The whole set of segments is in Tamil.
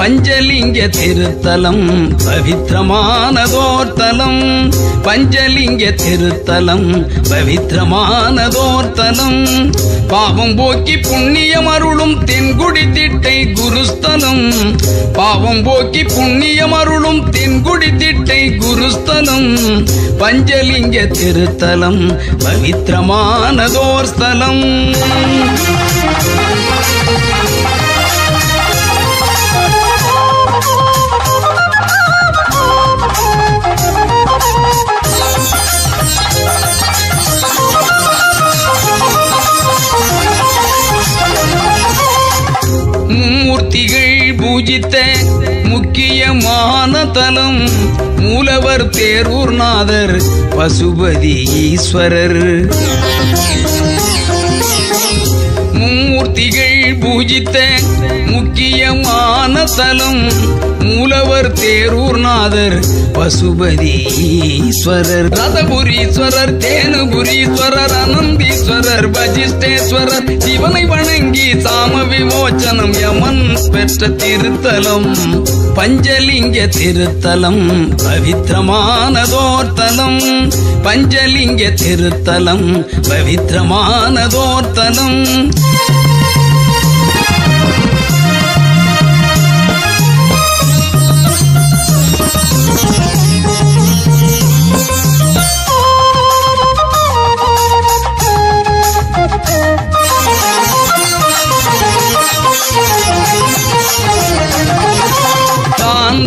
பஞ்சலிங்க திருத்தலம் பவித்திரமானதோர் தலம். பஞ்சலிங்க திருத்தலம் பவித்திரமானதோர் தலம். பாவம் போக்கி புண்ணியம் அருளும் தென்குடி திட்டை குருஸ்தலம். பாவம் போக்கி புண்ணியம் அருளும் தென்குடி திட்டை குருஸ்தலம். பஞ்சலிங்க திருத்தலம் பவித்திரமானதோர் ஸ்தலம். மூர்த்திகள் பூஜித்த முக்கியமான தலம். மூலவர் தேரூர்நாதர் பசுபதி ஈஸ்வரர். மூர்த்திகள் பூஜித்த முக்கியமான தலம். மூலவர் தேரூர்நாதர் பசுபதி ஈஸ்வரர். ரதபுரீஸ்வரர், தேனுபுரீஸ்வரர், அனந்தீஸ்வரர், வசிஷ்டேஸ்வரர். சிவனை வணங்கி சாம விமோச்சனம் யமன் பெற்ற திருத்தலம். பஞ்சலிங்க திருத்தலம் பவித்திரமானதோர் தலம். பஞ்சலிங்க திருத்தலம் பவித்திரமானதோர் தலம்.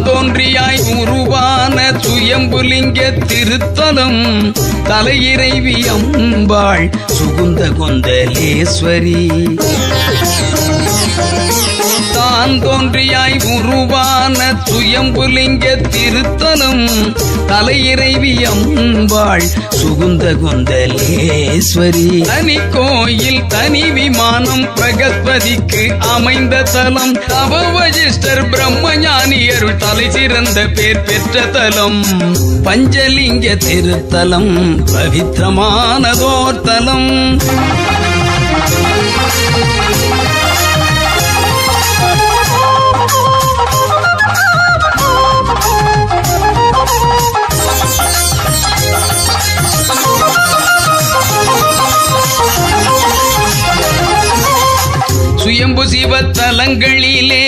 தோன்றியாய் உருவான சுயம்புலிங்க திருத்தலம். தலையிறைவி அம்பாள் சுகுந்த கொந்தலேஸ்வரி. தான் தோன்றியாய் உருவான சுயம்புலிங்க திருத்தலம். தலையிறைவி அம்பாள் சுகுந்த கொந்தலேஸ்வரி. தனி கோயில் தனி விமானம் பிரகஸ்பதிக்கு அமைந்த தலம். தவவசிஷ்டர் பிரம்மஞானியர் தலை சிறந்த பேர் பெற்ற தலம். பஞ்சலிங்க திருத்தலம் பவித்திரமானதோர் தலம். சுயம்பு சிவத்தலங்களிலே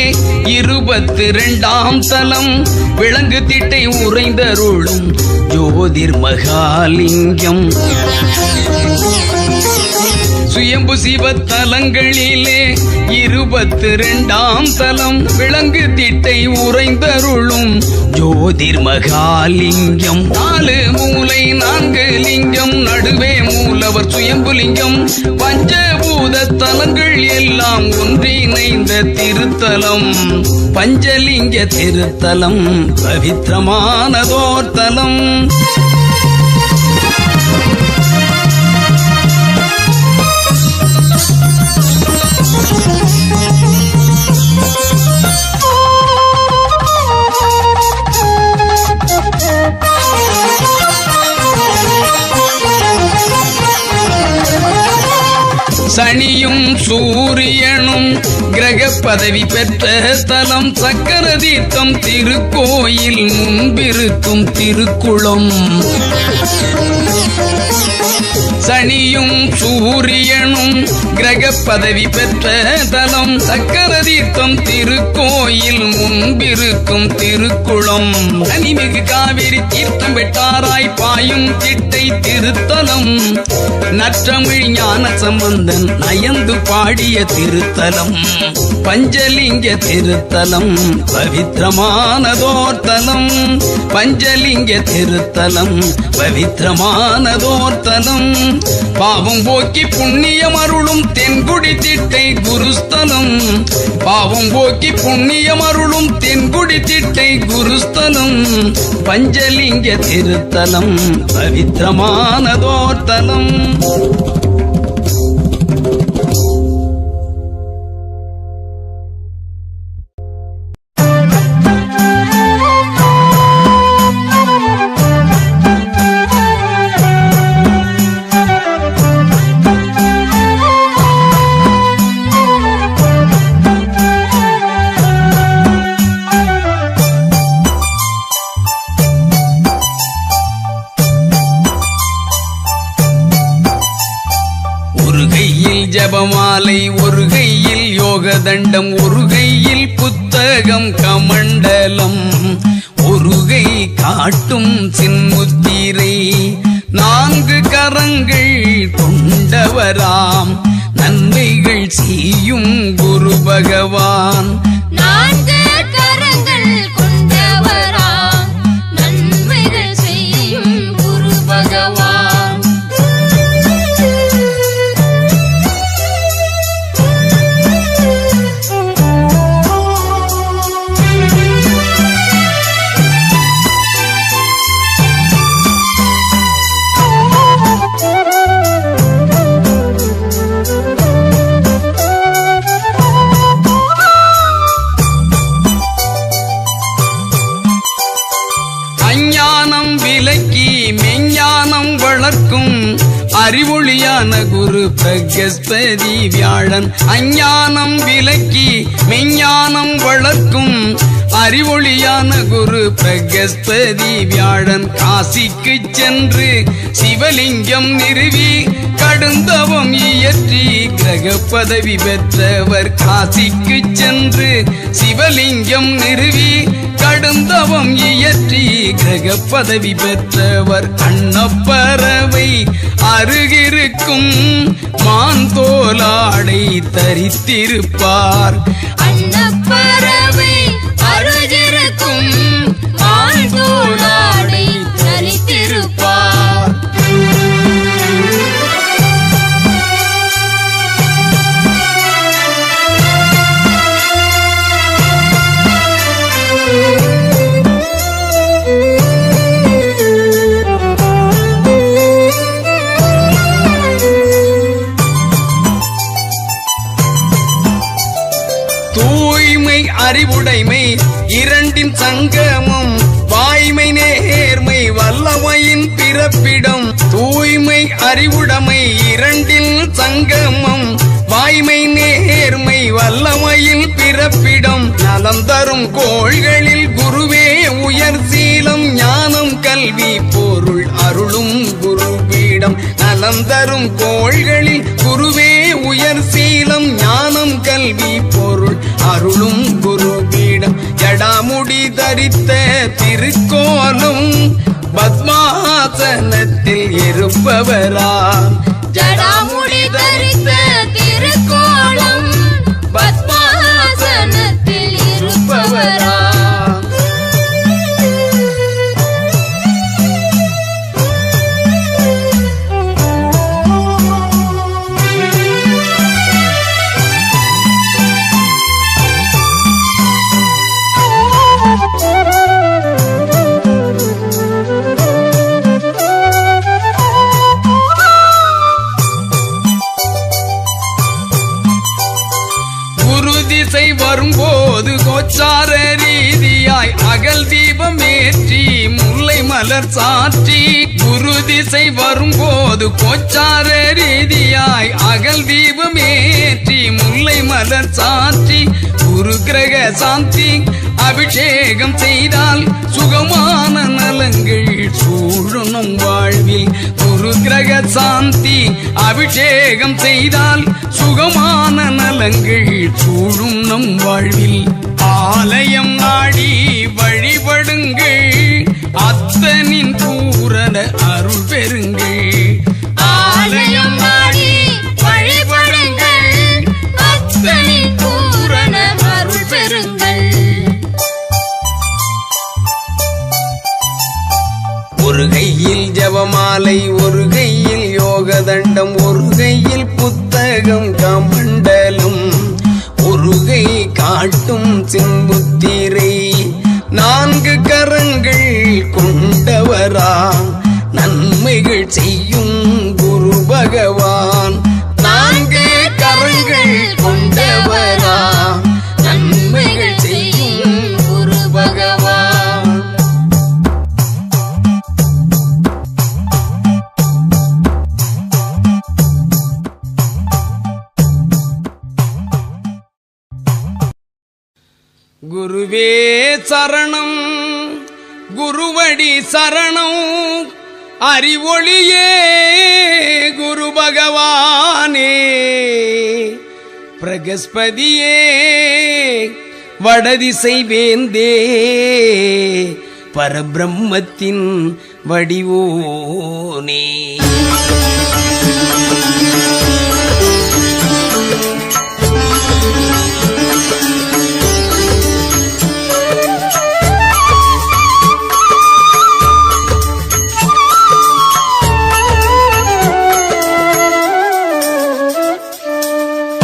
22ஆம் தலம். விலங்கு திட்டை உறைந்தருளும் ஜோதிர் மகாலிங்கம். சுயம்பு சிவத்தலங்களிலே 22ஆம் தலம். விலங்கு திட்டை உறைந்தருளும் ஜோதிர் மகாலிங்கம். 4 மூலை 4 லிங்கம். நடுவே மூலவர் சுயம்புலிங்கம். பஞ்சபூத தலங்கள் எல்லாம் ஒன்றிணைந்த திருத்தலம். பஞ்சலிங்க திருத்தலம் பவித்திரமானதோர் தலம். சனியும் சூரியனும் கிரக பதவி பெற்ற தலம். சக்கர தீர்த்தம் திருக்கோயில் முன்பிருக்கும் திருக்குளம். சனியும் சூரியனும் கிரக பதவி பெற்ற தலம். சக்கர தீர்த்தம் திருக்கோயில் முன்பிருக்கும் திருக்குளம். தனிமிகு காவிரி தீர்த்தம் வெட்டாராய் பாயும் திட்டை திருத்தலம். நற்றமிழ் ஞான சம்பந்தன் நயந்து பாடிய திருத்தலம். பஞ்சலிங்க திருத்தலம் பவித்திரமானதோர் தலம். பஞ்சலிங்க திருத்தலம் பவித்திரமானதோர் தலம். பாவம் போக்கி புண்ணியம் அருளும் தென்குடி திட்டை குருஸ்தலம். பாவம் போக்கி புண்ணியம் அருளும் தென்குடி திட்டை குருஸ்தலம். பஞ்சலிங்க திருத்தலம் பவித்திரமானதோர் தலம். ஜபமாலை ஒரு கையில் யோக தண்டம் ஒரு கையில் புத்தகம் கமண்டலம் ஒரு கை காட்டும் சின்முத்திரை 4 கரங்கள் கொண்டவராம் நன்மைகள் செய்யும் குரு பகவான் 4 கரங்கள் கொண்டவராம் நன்மைகள் செய்யும் குரு பகவான் அஞ்ஞானம் விலக்கி மெஞ்ஞானம் வளர்க்கும் அறிவொளியான குரு பிரகஸ்பதி வியாழன் அஞ்ஞானம் விலக்கி மெஞ்ஞானம் வளர்க்கும் அறிவொளியான குரு பிரகஸ்பதி வியாழன் காசிக்கு சென்று சிவலிங்கம் நிறுவி கடுந்தவம் இயற்றி கிரக பதவி பெற்றவர் காசிக்கு சென்று சிவலிங்கம் நிறுவி கடுந்தவம் இயற்றி கிரக பதவி பெற்றவர் அன்னப்பறவை அருகிருக்கும் மாந்தோலாடை தரித்திருப்பார் அன்னப்பறவை அருகிருக்கும் மாந்தோலாடை தரித்திருப்பார் தூய்மை அறிவுடைமை இரண்டின் சங்கமம் வாய்மை நேர்மை வல்லமையின் பிறப்பிடம் தூய்மை அறிவுடைமை இரண்டில் சங்கமம் வாய்மை நேர்மை வல்லமையில் பிறப்பிடம் நலம் தரும் கோள்களில் குருவே உயர் சீலம் ஞானம் கல்வி பொருள் அருளும் குருபீடம் நலம் தரும் கோள்களில் குருவே உயர் சீலம் ஞானம் கல்வி பொருள் அருளும் குருபீடம் ஜடாமுடி தரித்த திருக்கோலம் பத்மாசனத்தில் இருப்பவராம் ஜடாமுடி தரித்த திருக்கோலம் பத்மாசனத்தில் இருப்பவராம் திசை வரும்போது கோச்சார ரீதியாய் அகல் தீபம் ஏற்றி முல்லை மலர் சாற்றி குரு திசை வரும்போது கோச்சார ரீதியாய் அகல் தீபம் ஏற்றி முல்லை மலர் சாற்றி குரு கிரக சாந்தி அபிஷேகம் செய்தால் சுகமான நலங்கள் சூழணும் வாழ்வில் குரு கிரக சாந்தி அபிஷேகம் செய்தால் சுகமான நலங்கள் சூழும் நம் வாழ்வில் ஆலயம் நாடி வழிபடுங்கள் அத்தனின் பூரண அருள் பெறுங்கள் ஆலயம் நாடி வழிபடுங்கள் அத்தனின் பூரண அருள் பெறுங்கள் ஒரு கையில் ஜபமாலை ஒரு கையில் யோக தண்டம் ஒரு கையில் புத்தகம் கமண்டலம் ஒரு கை காட்டும் சிம்புத்திரை 4 கரங்கள் கொண்டவராம் நன்மைகள் செய்யும் குரு பகவான் 4 கரங்கள் கொண்டவராம் நன்மைகள் செய்யும் குரு பகவான் குருவே சரணம் குருவடி சரணம் அறிவொளியே குரு பகவானே பிரகஸ்பதியே வடதிசை வேந்தே பரபிரம்மத்தின் வடிவோனே.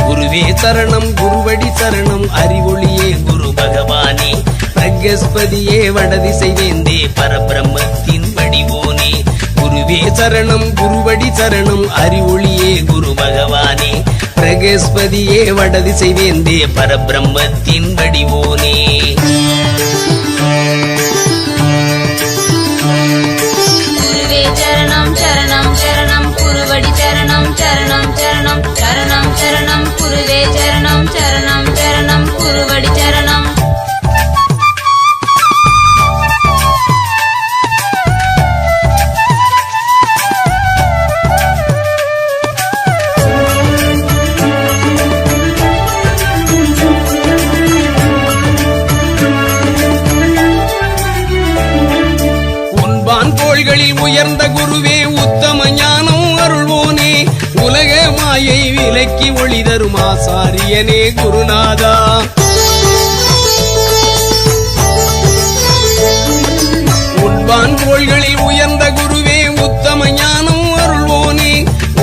குருவே சரணம் குருவடி சரணம் அறிவொளியே குரு பகவானே பிரகஸ்பதியே வடதிசை வேந்தே பரபிரம்மத்தின் வடிவோனே. குருவே சரணம் குருவடி சரணம் அறிவொளியே குரு பகவானே பிரகஸ்பதியே வடதிசை வேந்தே பரபிரம்மத்தின் வடிவோனே. குருவே சரணம் சரணம் சரணம் குருவடி சரணம் சரணம் சரணம் சரணம் சரணம் குருவே சரணம் சரணம் சரணம் குருவடி சரணம். உயர்ந்த குருவே உத்தம ஞானம் அருள்வோனே உலக மாயை விலக்கி ஒளி தரும் ஆசாரியனே குருநாதா. உண்பான் கோள்களில் உயர்ந்த குருவே உத்தம ஞானம் அருள்வோனே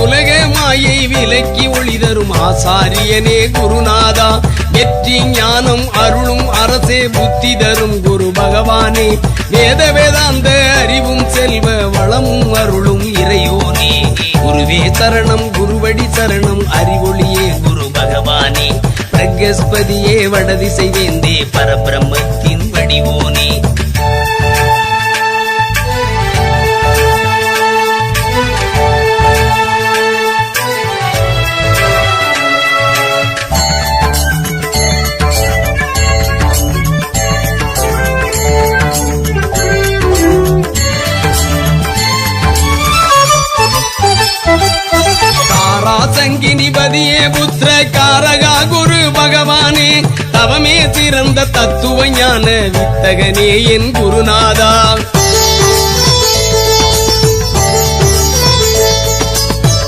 உலக மாயை விலக்கி ஒளி தரும் ஆசாரியனே குருநாதா. வெற்றி ஞானம் அருளும் அரசே புத்தி தரும் குரு பகவானே வேத வேதாந்த அறிவும் செல்வ வளமும் அருளும் இறையோனே. குருவே சரணம் குருவடி சரணம் அறிவொளியே குரு பகவானே பிரகஸ்பதியே வடதிசை வேந்தே பரபிரம்மத்தின் வடிவோனே. சங்கினிபதியே புத்திர காரகா குரு பகவானே தவமே சிறந்த தத்துவ ஞான வித்தகனே என் குருநாதா.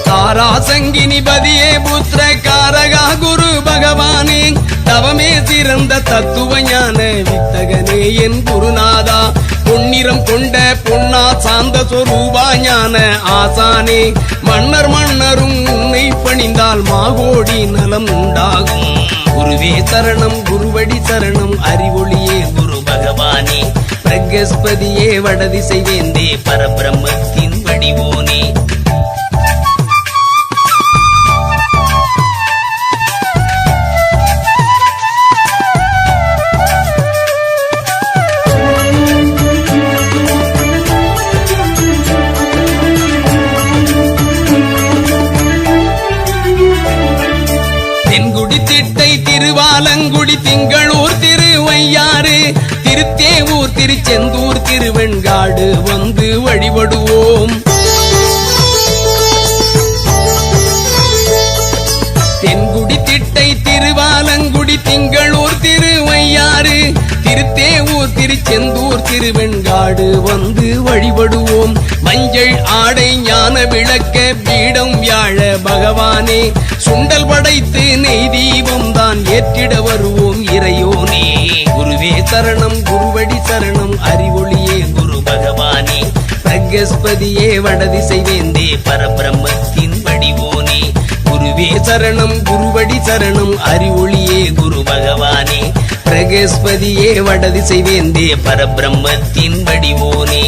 தாராசங்கினிபதியே புத்திர காரகா குரு பகவானே தவமே சிறந்த தத்துவ ஞான வித்தகனே என் குருநாதா. பொன்னிறம் கொண்ட பொன்னா சாந்த சொரூபா ஞான ஆசானே மன்னர் மன்னரும் உன்னை பணிந்தால் மாகோடி நலம் உண்டாகும். குருவே சரணம் குருவடி சரணம் அறிவொளியே குரு பகவானே பிரகஸ்பதியே வடதிசை வேந்தே பரபிரம்மத்தின் வடிவோனே. திருவாலங்குடி திங்களூர் திருவையாறு திருத்தேவூர் திருச்செந்தூர் திருவெண்காடு வந்து வழிபடுவோம். தென்குடி திட்டை திருவாலங்குடி திங்களூர் திருவையாறு திருத்தேவூர் திருச்செந்தூர் திருவெண்காடு வந்து வழிபடுவோம். மஞ்சள் ஆடை ஞான விளக்க பீடம் வியாழ பகவானே சுண்டல் படைத்து நெய் தீபம் தான் ஏற்றிட வருவோம் இறையோனே. குருவே சரணம் குருவடி சரணம் அறிவொளியே குரு பகவானே பிரகஸ்பதியே வடதிசை வேந்தே பரபிரம்மத்தின் வடிவோனே. குருவே சரணம் குருவடி சரணம் அறிவொளியே குரு பகவானே பிரகஸ்பதியே வடதிசை வேந்தே பரபிரம்மத்தின் வடிவோனே.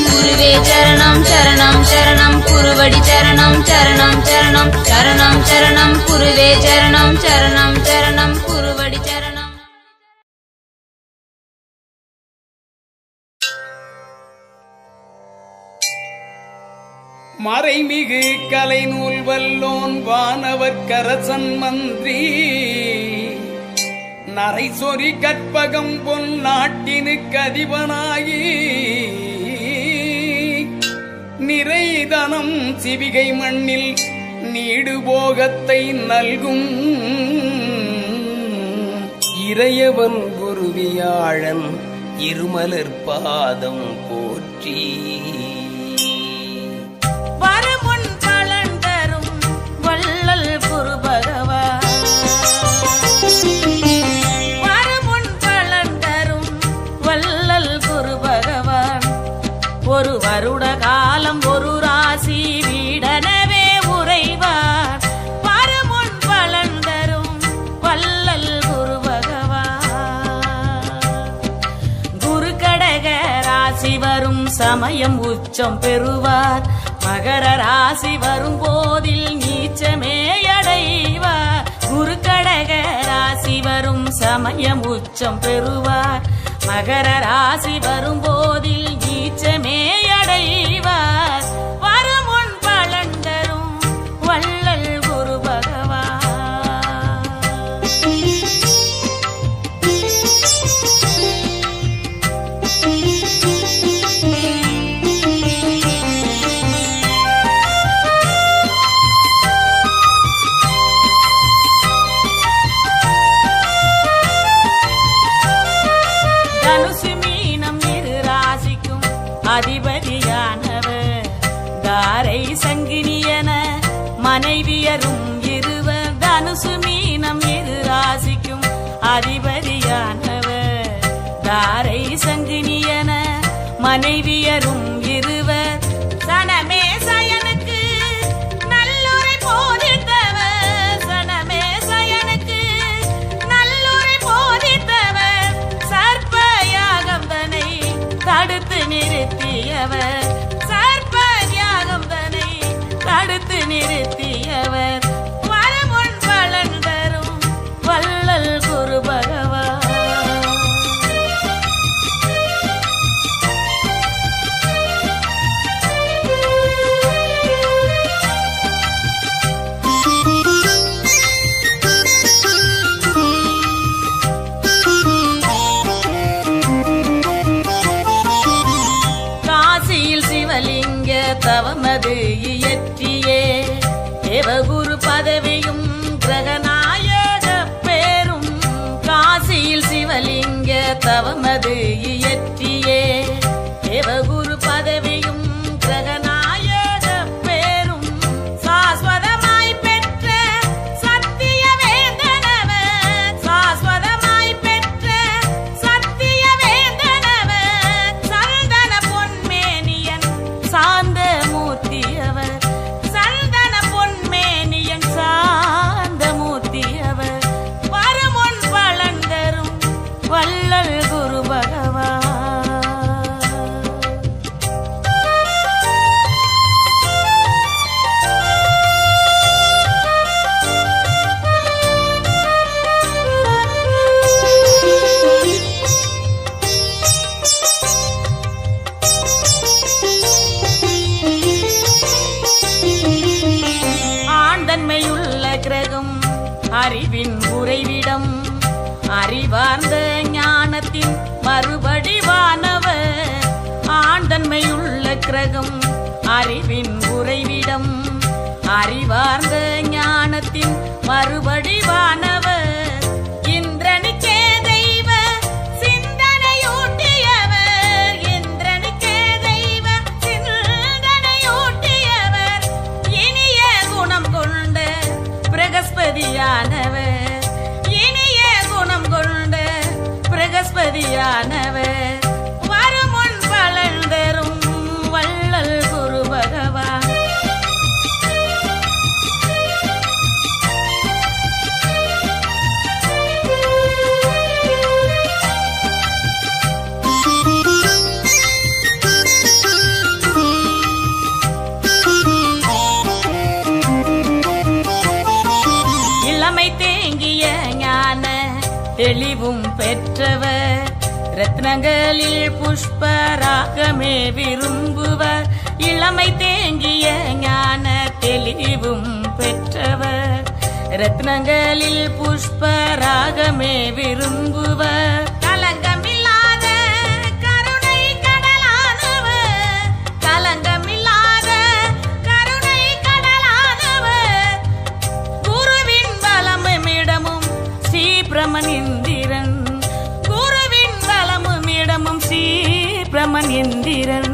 குருவே சரணம் சரணம் சரணம் குருவடி சரணம் சரணம் சரணம் சரணம் சரணம் குருவே சரணம் சரணம் சரணம் குருவடி சரணம். மறைமிகு கலை நூல் வல்லோன் வானவர் கரசன் மந்திரி நரை சொறி கற்பகம் பொன் நாட்டினுக்கு அதிபனாகி நிறைதனம் சிவிகை மண்ணில் நீடுபோகத்தை நல்கும் இறையவன் குருவியாழன் இருமலர் பாதம் போற்றி. வருமுன் பலன் தரும் வள்ளல் குரு பகவான், வருமுன் பலன் தரும் வள்ளல் குரு பகவான். ஒரு வருட காலம் ஒரு ராசி வீடனவே உறைவார். வருமுன் பலன் தரும் வள்ளல் குரு பகவான். குரு கடக ராசி வரும் சமயம் உச்சம் பெறுவார். மகர ராசி வரும் போதில் நீச்சமே அடைவார். குரு கடக ராசி வரும் சமயம் உச்சம் பெறுவார். மகர ராசி வரும் போதில் நீச்சமே அடைவார். வருமுன் பலன் தரும் வள்ளல் குரு பகவான். தனுசு மீனம் இரு ராசிக்கும் அதிபதியானவர். தாரை சங்கினியன மனைவியரும் இருவர். தனுசு மீனம் இரு ராசிக்கும் அதிபதியானவர். தாரை சங்கினியன மனைவியரும் இருவர். சனமே சயனுக்கு நல்லுரை போதித்தவர். சனமே சயனுக்கு நல்லுரை போதித்தவர். சர்ப்ப யாகம் தனை தடுத்து நிறுத்தியவர். சர்ப்ப யாகம் தனை தடுத்து நிறுத்தியவர். வருமுன் பலன் தரும் வள்ளல் குரு பகவான். காசியில் சிவலிங்க தவமது இயற்றியே தேவகுரு பதவியும் கிரகநாயக பேரும். காசியில் சிவலிங்க தவமது இயற்றியே தேவகுரு பதவியும் கிரகநாயக பேரும். சாஸ்வதமாய் பெற்ற சத்திய வேந்தனவர். சாஸ்வதமாய் பெற்ற சத்திய வேந்தனவர். சந்தன பொன்மேனியன் சாந்த மூர்த்தியவர். சந்தன பொன்மேனியன் சாந்த மூர்த்தியவர். வருமுன் பலன் தரும் வள்ளல் குரு பகவான். ஆண்டன்மையுள்ள கிரகம் அறிவின் உறைவிடம். அறிவார்ந்த ஞானத்தின் மறுபடிவானவர். ஆண்டன்மையுள்ள கிரகம் அறிவின் உறைவிடம். அறிவார்ந்த ஞானத்தின் மறுபடிவானவர். இந்திரனுக்கே தெய்வ சிந்தனையூட்டியவர். இந்திரனுக்கே தெய்வ சிந்தனையூட்டியவர். இனிய குணம் கொண்ட பிரகஸ்பதியானவர். இனிய குணம் கொண்ட பிரகஸ்பதியானவர். வருமுன் பலன் தரும் வள்ளல் குரு பகவான். இளமை தேங்கிய ஞான தெளிவும் பெற்றவர். ரத்னங்களில் புஷ்பராகமே விரும்புவர். இளமை தேங்கிய ஞான தெளிவும் பெற்றவர். ரத்னங்களில் புஷ்பராகமே விரும்புவர். கலங்கமில்லாத கருணை கடலானவர். கலங்கமில்லாத பிரமன் இந்திரன் குருவின் வலமும் இடமும் ஸ்ரீ பிரமன் இந்திரன்